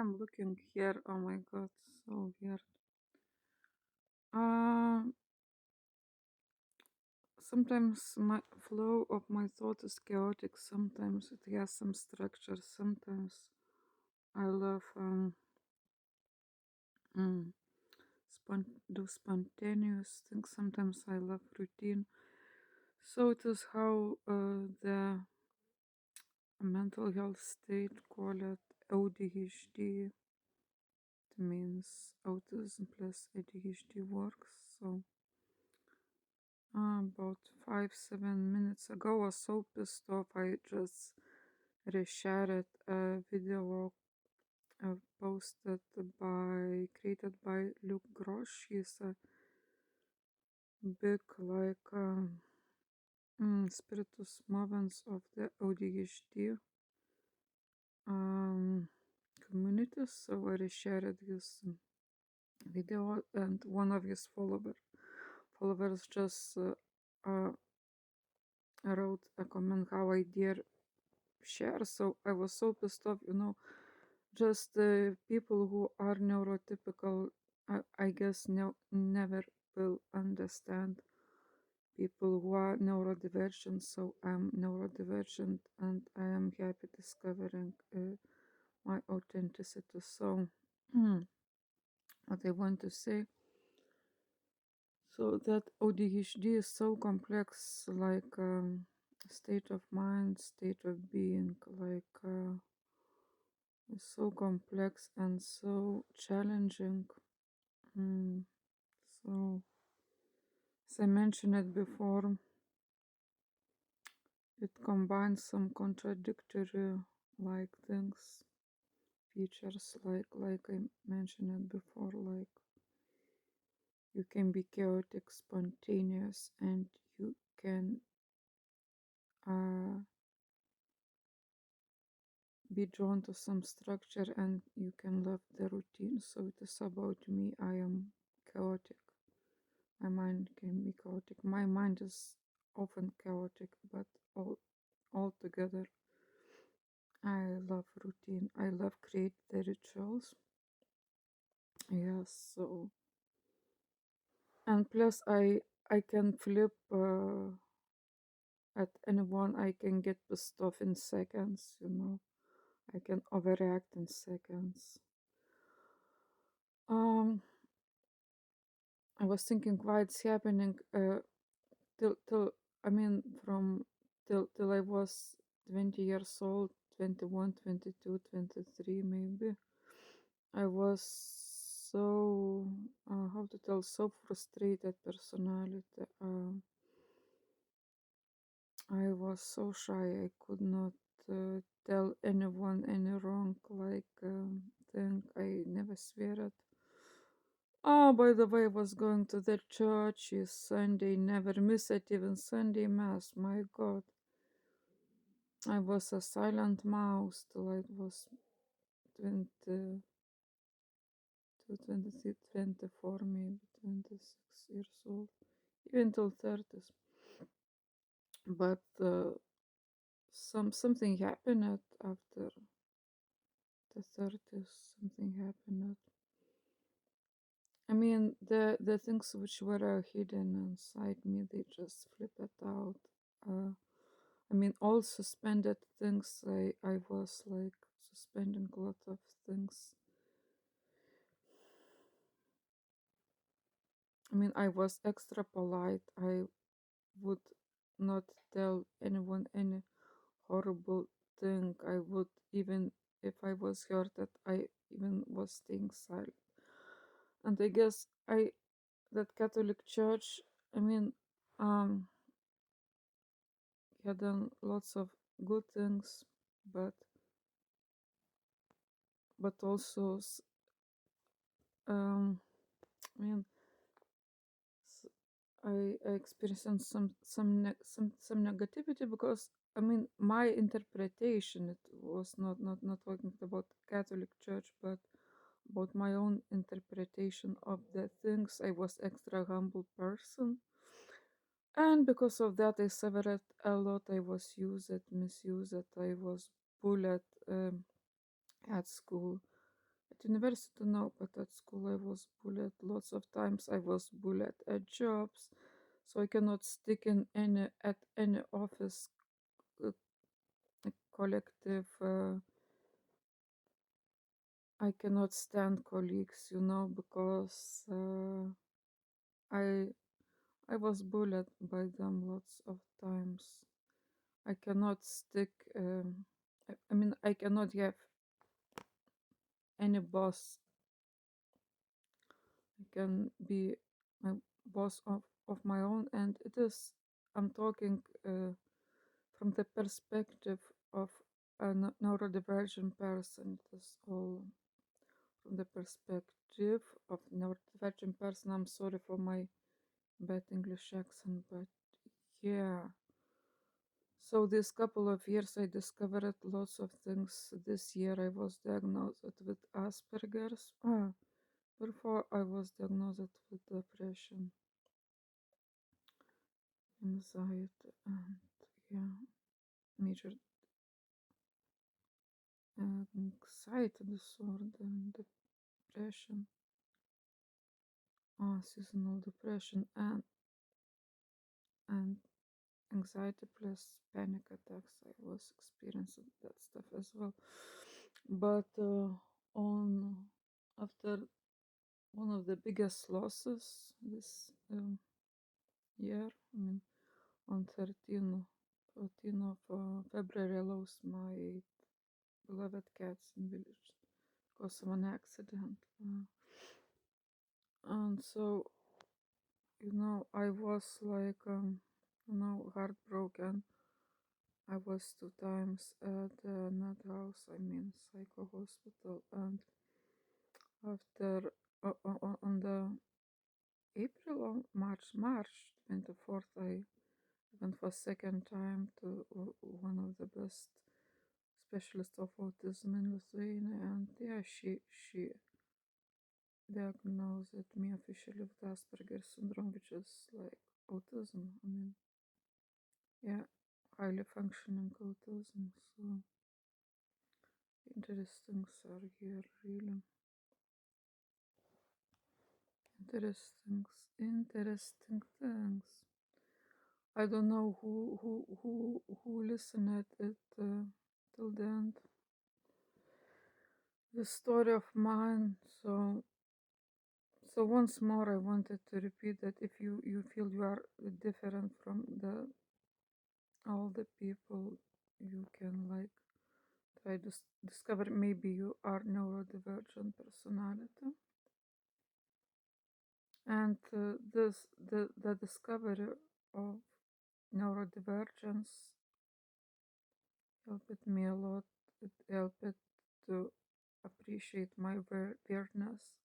I'm looking here. Oh my god, so weird. Uh, Sometimes my flow of my thought is chaotic. Sometimes it has some structure. Sometimes I love mm, do spontaneous things. Sometimes I love routine. So it is how the mental health state call it ADHD. It means autism plus ADHD works. So about 5-7 minutes ago, I was so pissed off. I just reshared a video posted created by Luke Grosh. He's a big spiritus movens of the ADHD um, communities. So I reshared his video, and one of his followers just uh, wrote a comment how I dare share. So I was so pissed off. Just people who are neurotypical, I guess, never will understand people who are neurodivergent. So I'm neurodivergent, and I am happy discovering my authenticity. So, what I want to say, so that ADHD is so complex, like state of mind, state of being, like. It's so complex and so challenging. Mm, so, as I mentioned it before, it combines some contradictory like things, features like I mentioned it before, like you can be chaotic, spontaneous, and you can uh, be drawn to some structure, and you can love the routine. So it is about me. I am chaotic. My mind can be chaotic. My mind is often chaotic, but altogether, I love routine. I love create the rituals. Yes, so and plus I can flip at anyone. I can get pissed off in seconds. I can overreact in seconds. Um, I was thinking why it's happening. Till I mean from till I was 20 years old, 21, 22, 23 maybe. I was so how to tell, so frustrated personality. I was so shy. I could not tell anyone any wrong like thing. I never swear it. Oh, by the way, I was going to the church is Sunday, never miss it, even Sunday Mass. My God, I was a silent mouse till I was 20 to 23, 24, maybe 26 years old, even till 30s. But something happened after the 30s. Something happened. I mean, the things which were hidden inside me, they just flip it out. I mean, all suspended things. I was like suspending a lot of things. I mean, I was extra polite. I would not tell anyone any horrible thing. I would, even if I was hurt, that I even was staying silent. And I guess that Catholic Church, I mean, had done lots of good things, but also, um, I mean, I experienced some negativity because I mean my interpretation, it was not talking about Catholic Church, but about my own interpretation of the things. I was extra humble person, and because of that I suffered a lot. I was used, misused. I was bullied at school. university, no, but at school I was bullied. Lots of times I was bullied at jobs, so I cannot stick in any office uh, collective. I cannot stand colleagues, because I I was bullied by them lots of times. I cannot stick. I mean, I cannot have any boss. I can be my boss of my own, and it is. I'm talking from the perspective of a neurodivergent person. It is all from the perspective of neurodivergent person. I'm sorry for my bad English accent, but yeah. So this couple of years I discovered lots of things. This year I was diagnosed with Asperger's. Before I was diagnosed with depression, anxiety, and yeah, major anxiety disorder and depression, seasonal depression, and anxiety plus panic attacks. I was experiencing that stuff as well. But on after one of the biggest losses this year, I mean, on 14th of February, I lost my beloved cats in village because of an accident. And so, I was like, heartbroken. I was 2 times at the Nut House, I mean, psycho hospital. And after, on the April or March 24th, I went for second time to one of the best specialists of autism in Lithuania, and yeah, she diagnosed me officially with Asperger's syndrome, which is like autism. I mean, yeah, highly functioning autism. So interesting are here, really interesting things. I don't know who listened at it till the end. The story of mine. So once more, I wanted to repeat that if you feel you are different from all the people, you can like try to discover maybe you are neurodivergent personality, and the discovery of neurodivergence helped me a lot. It helped to appreciate my weirdness